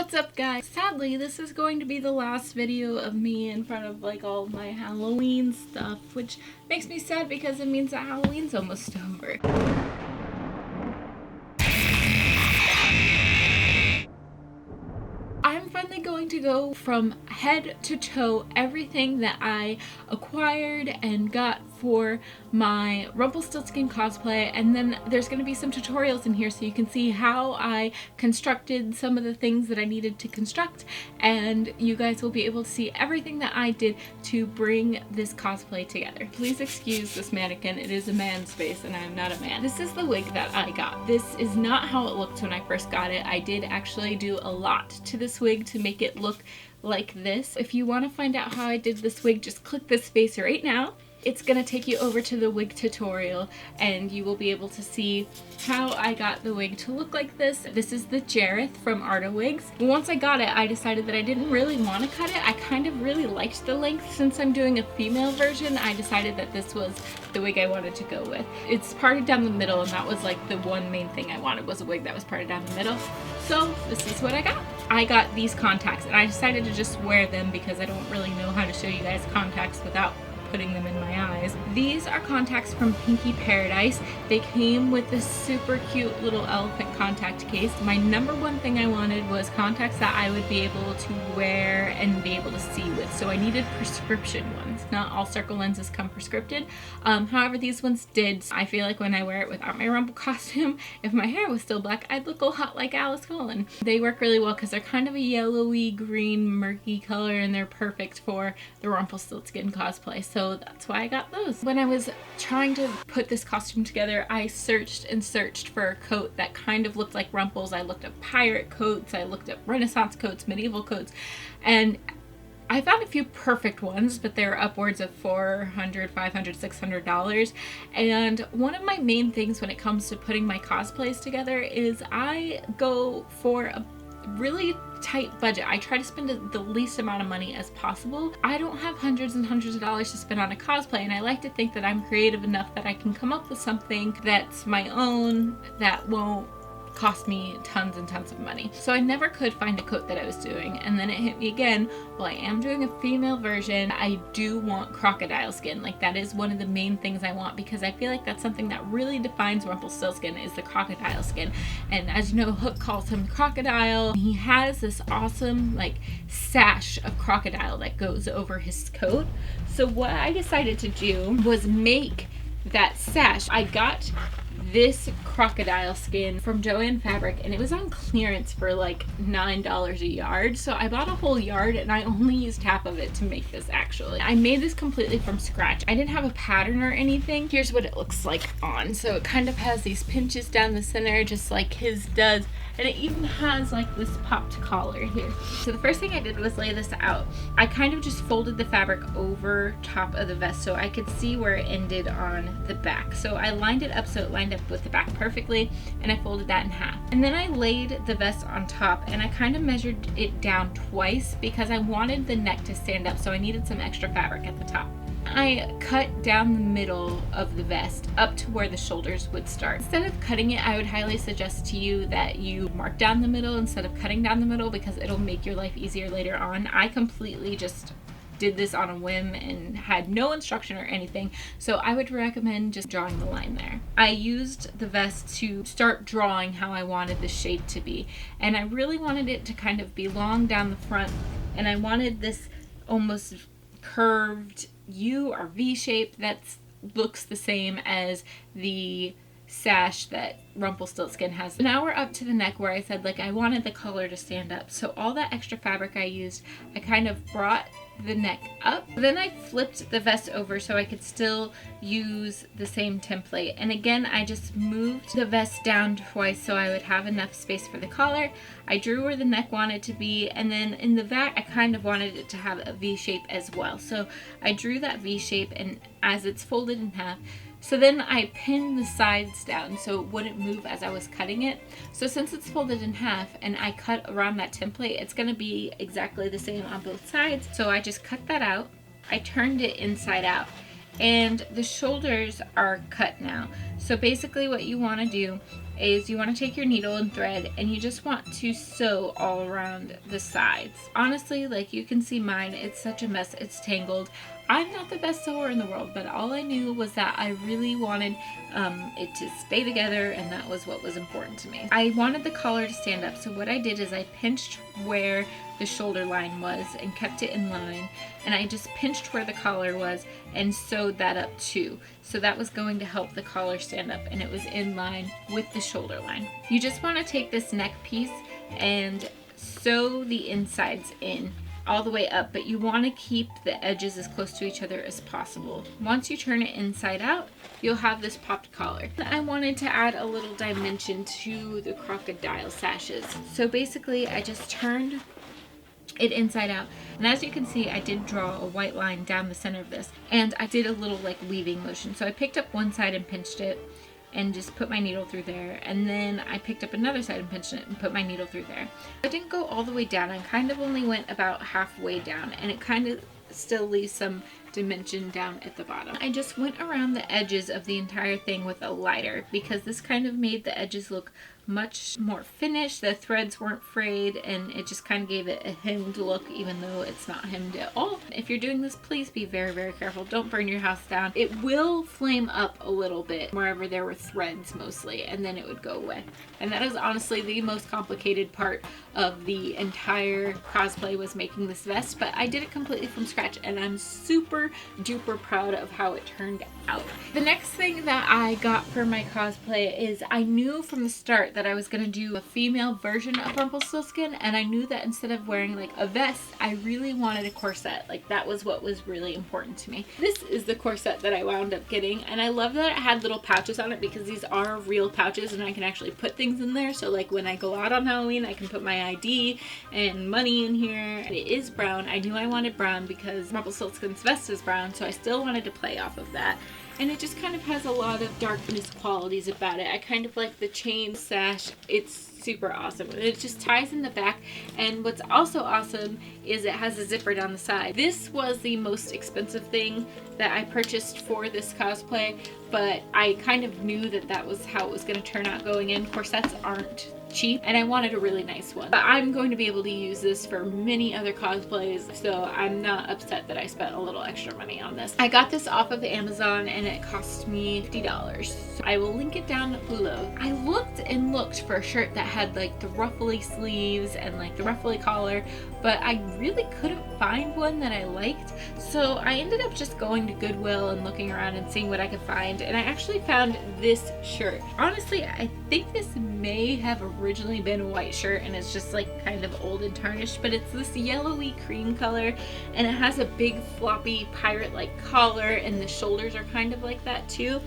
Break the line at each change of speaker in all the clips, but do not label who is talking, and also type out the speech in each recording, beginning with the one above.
What's up, guys? Sadly, this is going to be the last video of me in front of like all my Halloween stuff, which makes me sad because it means that Halloween's almost over. I'm finally going to go from head to toe everything that I acquired and got for my Rumplestiltskin cosplay, and then there's going to be some tutorials in here so you can see how I constructed some of the things that I needed to construct, and you guys will be able to see everything that I did to bring this cosplay together. Please excuse this mannequin, it is a man's face and I am not a man. This is the wig that I got. This is not how it looked when I first got it. I did actually do a lot to this wig to make it look like this. If you want to find out how I did this wig, just click this face right now. It's gonna take you over to the wig tutorial and you will be able to see how I got the wig to look like this. This is the Jareth from Arda Wigs. Once I got it, I decided that I didn't really want to cut it. I kind of really liked the length. Since I'm doing a female version, I decided that this was the wig I wanted to go with. It's parted down the middle, and that was like the one main thing I wanted, was a wig that was parted down the middle. So this is what I got. I got these contacts and I decided to just wear them because I don't really know how to show you guys contacts without putting them in my eyes. These are contacts from Pinky Paradise. They came with this super cute little elephant contact case. My number one thing I wanted was contacts that I would be able to wear and be able to see with. So I needed prescription ones. Not all circle lenses come prescripted. However, these ones did. I feel like when I wear it without my Rumple costume, if my hair was still black, I'd look all hot like Alice Cullen. They work really well because they're kind of a yellowy, green, murky color, and they're perfect for the Rumplestiltskin cosplay. So that's why I got those. When I was trying to put this costume together, I searched and searched for a coat that kind of looked like Rumple's. I looked at pirate coats, I looked at Renaissance coats, medieval coats, and I found a few perfect ones, but they're upwards of $400, $500, $600. And one of my main things when it comes to putting my cosplays together is I go for a really tight budget. I try to spend the least amount of money as possible. I don't have hundreds and hundreds of dollars to spend on a cosplay, and I like to think that I'm creative enough that I can come up with something that's my own that won't cost me tons and tons of money. So I never could find a coat that I was doing, and then it hit me again. Well, I am doing a female version. I do want crocodile skin. Like, that is one of the main things I want because I feel like that's something that really defines Rumpelstiltskin, is the crocodile skin. And as you know, Hook calls him crocodile. He has this awesome like sash of crocodile that goes over his coat. So what I decided to do was make that sash. I got this crocodile skin from Joann Fabric and it was on clearance for like $9 a yard. So I bought a whole yard and I only used half of it to make this actually. I made this completely from scratch. I didn't have a pattern or anything. Here's what it looks like on. So it kind of has these pinches down the center just like his does. And it even has like this popped collar here. So the first thing I did was lay this out. I kind of just folded the fabric over top of the vest so I could see where it ended on the back. So I lined it up so it lined up with the back perfectly, and I folded that in half. And then I laid the vest on top and I kind of measured it down twice because I wanted the neck to stand up, so I needed some extra fabric at the top. I cut down the middle of the vest up to where the shoulders would start. Instead of cutting it, I would highly suggest to you that you mark down the middle instead of cutting down the middle because it'll make your life easier later on. I completely just did this on a whim and had no instruction or anything, so I would recommend just drawing the line there. I used the vest to start drawing how I wanted the shape to be, and I really wanted it to kind of be long down the front, and I wanted this almost curved U or V shape that looks the same as the sash that Rumpelstiltskin has. Now we're up to the neck where I said like I wanted the collar to stand up. So all that extra fabric I used, I kind of brought the neck up. Then I flipped the vest over so I could still use the same template. And again, I just moved the vest down twice so I would have enough space for the collar. I drew where the neck wanted to be, and then in the back I kind of wanted it to have a V shape as well. So I drew that V shape, and as it's folded in half, so then I pinned the sides down so it wouldn't move as I was cutting it. So since it's folded in half and I cut around that template, it's going to be exactly the same on both sides. So I just cut that out. I turned it inside out. And the shoulders are cut now. So basically what you want to do is you want to take your needle and thread and you just want to sew all around the sides. Honestly, like you can see mine, it's such a mess, it's tangled. I'm not the best sewer in the world, but all I knew was that I really wanted it to stay together, and that was what was important to me. I wanted the collar to stand up, so what I did is I pinched where the shoulder line was and kept it in line, and I just pinched where the collar was and sewed that up too. So that was going to help the collar stand up, and it was in line with the shoulder line. You just want to take this neck piece and sew the insides in all the way up, but you want to keep the edges as close to each other as possible. Once you turn it inside out, you'll have this popped collar. I wanted to add a little dimension to the crocodile sashes. So basically I just turned it inside out, and as you can see, I did draw a white line down the center of this, and I did a little like weaving motion. So I picked up one side and pinched it and just put my needle through there, and then I picked up another side and pinched it and put my needle through there. I didn't go all the way down, I kind of only went about halfway down, and it kind of still leaves some dimension down at the bottom. I just went around the edges of the entire thing with a lighter because this kind of made the edges look much more finished. The threads weren't frayed, and it just kind of gave it a hemmed look, even though it's not hemmed at all. If you're doing this, please be very, very careful. Don't burn your house down. It will flame up a little bit wherever there were threads mostly, and then it would go away. And that is honestly the most complicated part of the entire cosplay, was making this vest, but I did it completely from scratch, and I'm super duper proud of how it turned out. The next thing that I got for my cosplay is I knew from the start that I was going to do a female version of Rumplestiltskin, and I knew that instead of wearing like a vest, I really wanted a corset. Like that was what was really important to me. This is the corset that I wound up getting, and I love that it had little pouches on it because these are real pouches and I can actually put things in there. So like when I go out on Halloween, I can put my ID and money in here. It is brown. I knew I wanted brown because Rumpelstiltskin's vest is brown, so I still wanted to play off of that. And it just kind of has a lot of darkness qualities about it. I kind of like the chain sash. It's super awesome. It just ties in the back, and what's also awesome is it has a zipper down the side. This was the most expensive thing that I purchased for this cosplay, but I kind of knew that that was how it was going to turn out going in. Corsets aren't cheap, and I wanted a really nice one. But I'm going to be able to use this for many other cosplays, so I'm not upset that I spent a little extra money on this. I got this off of Amazon and it cost me $50. So I will link it down below. I looked and looked for a shirt that had like the ruffly sleeves and like the ruffly collar, but I really couldn't find one that I liked. So I ended up just going to Goodwill and looking around and seeing what I could find, and I actually found this shirt. Honestly, I think this may have originally been a white shirt and it's just like kind of old and tarnished, but it's this yellowy cream color, and it has a big floppy pirate like collar, and the shoulders are kind of like that too.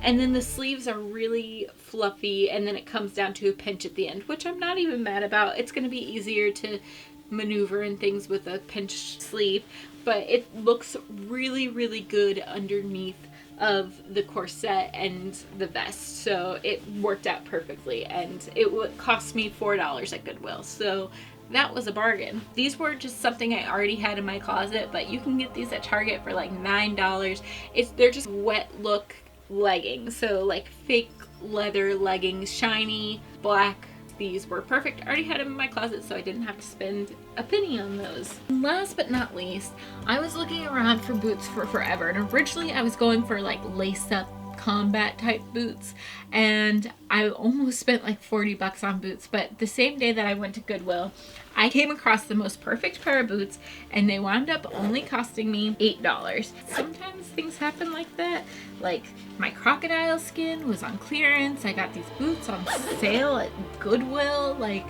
And then the sleeves are really fluffy, and then it comes down to a pinch at the end, which I'm not even mad about. It's going to be easier to maneuver and things with a pinched sleeve, but it looks really, really good underneath of the corset and the vest, so it worked out perfectly, and it would cost me $4 at Goodwill, so that was a bargain. These were just something I already had in my closet, but you can get these at Target for like $9. They're just wet look leggings, so like fake leather leggings, shiny black. These were perfect. I already had them in my closet, so I didn't have to spend a penny on those. And last but not least, I was looking around for boots for forever, and originally I was going for like lace up combat type boots, and I almost spent like 40 bucks on boots. But the same day that I went to Goodwill, I came across the most perfect pair of boots, and they wound up only costing me $8. Sometimes things happen like that. Like my crocodile skin was on clearance. I got these boots on sale at Goodwill. Like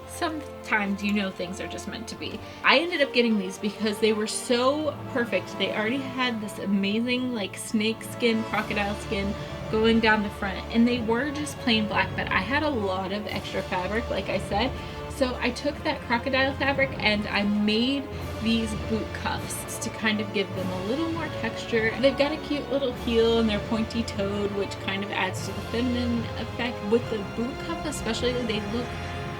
sometimes, you know, things are just meant to be. I ended up getting these because they were so perfect. They already had this amazing like snake skin, crocodile skin going down the front, and they were just plain black, but I had a lot of extra fabric, like I said. So I took that crocodile fabric and I made these boot cuffs to kind of give them a little more texture. They've got a cute little heel and they're pointy toed, which kind of adds to the feminine effect. With the boot cuff especially, they look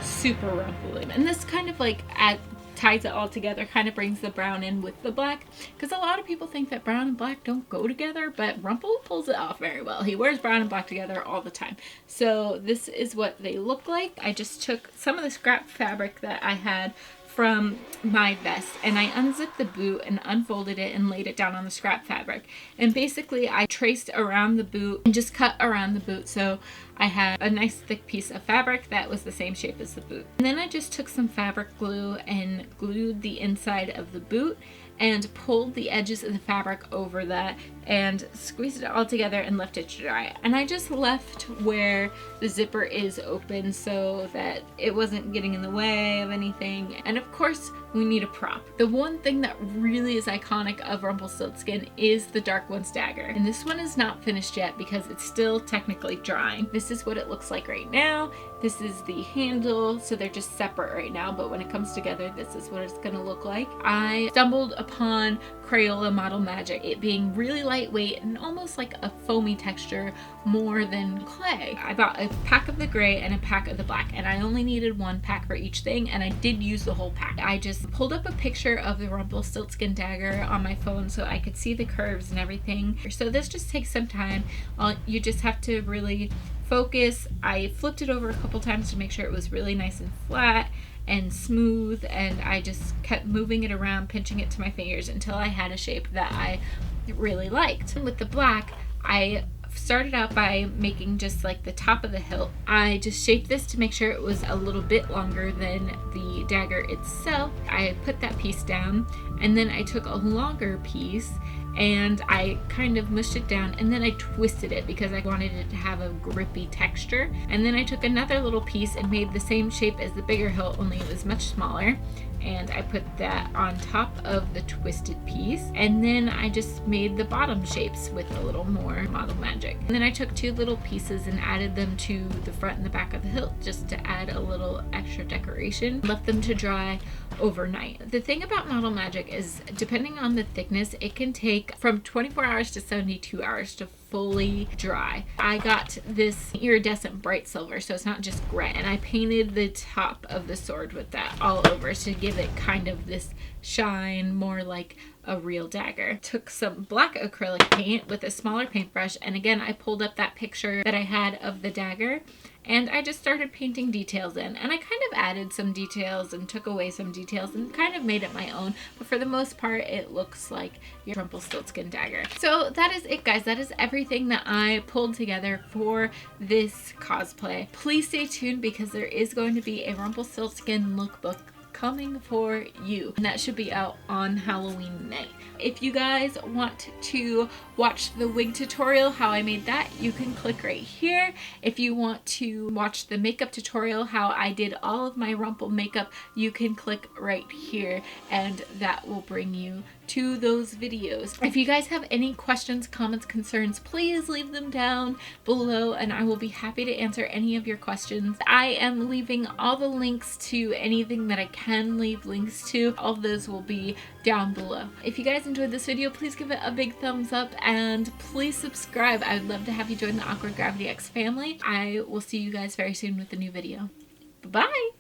super rumply. And this kind of like ties it all together, kind of brings the brown in with the black, because a lot of people think that brown and black don't go together, but Rumple pulls it off very well. He wears brown and black together all the time. So this is what they look like. I just took some of the scrap fabric that I had from my vest and I unzipped the boot and unfolded it and laid it down on the scrap fabric. And basically I traced around the boot and just cut around the boot, so I had a nice thick piece of fabric that was the same shape as the boot. And then I just took some fabric glue and glued the inside of the boot and pulled the edges of the fabric over that and squeezed it all together and left it to dry. And I just left where the zipper is open so that it wasn't getting in the way of anything. And of course, we need a prop. The one thing that really is iconic of Rumpelstiltskin is the Dark One's dagger. And this one is not finished yet because it's still technically drying. This is what it looks like right now. This is the handle, so they're just separate right now, but when it comes together, this is what it's gonna look like. I stumbled upon Crayola Model Magic, it being really lightweight and almost like a foamy texture more than clay. I bought a pack of the gray and a pack of the black, and I only needed one pack for each thing, and I did use the whole pack. I just pulled up a picture of the Rumpelstiltskin dagger on my phone so I could see the curves and everything. So this just takes some time. You just have to really focus. I flipped it over a couple times to make sure it was really nice and flat and smooth, and I just kept moving it around, pinching it to my fingers until I had a shape that I really liked. With the black, I started out by making just like the top of the hilt. I just shaped this to make sure it was a little bit longer than the dagger itself. I put that piece down, and then I took a longer piece and I kind of mushed it down, and then I twisted it because I wanted it to have a grippy texture. And then I took another little piece and made the same shape as the bigger hilt, only it was much smaller. And I put that on top of the twisted piece, and then I just made the bottom shapes with a little more Model Magic. And then I took two little pieces and added them to the front and the back of the hilt just to add a little extra decoration. Left them to dry overnight. The thing about Model Magic is, depending on the thickness, it can take from 24 hours to 72 hours to fully dry. I got this iridescent bright silver, so it's not just gray, and I painted the top of the sword with that all over to give it kind of this shine, more like a real dagger. Took some black acrylic paint with a smaller paintbrush, and again I pulled up that picture that I had of the dagger, and I just started painting details in, and I kind of added some details and took away some details and kind of made it my own, but for the most part it looks like your Rumpelstiltskin dagger. So that is it, guys. That is everything that I pulled together for this cosplay. Please stay tuned because there is going to be a Rumpelstiltskin lookbook coming for you, and that should be out on Halloween night. If you guys want to watch the wig tutorial, how I made that, you can click right here. If you want to watch the makeup tutorial, how I did all of my Rumple makeup, you can click right here, and that will bring you to those videos. If you guys have any questions, comments, concerns, please leave them down below and I will be happy to answer any of your questions. I am leaving all the links to anything that I can leave links to. All of those will be down below. If you guys enjoyed this video, please give it a big thumbs up and please subscribe. I would love to have you join the Awkward Gravity X family. I will see you guys very soon with a new video. Bye-bye!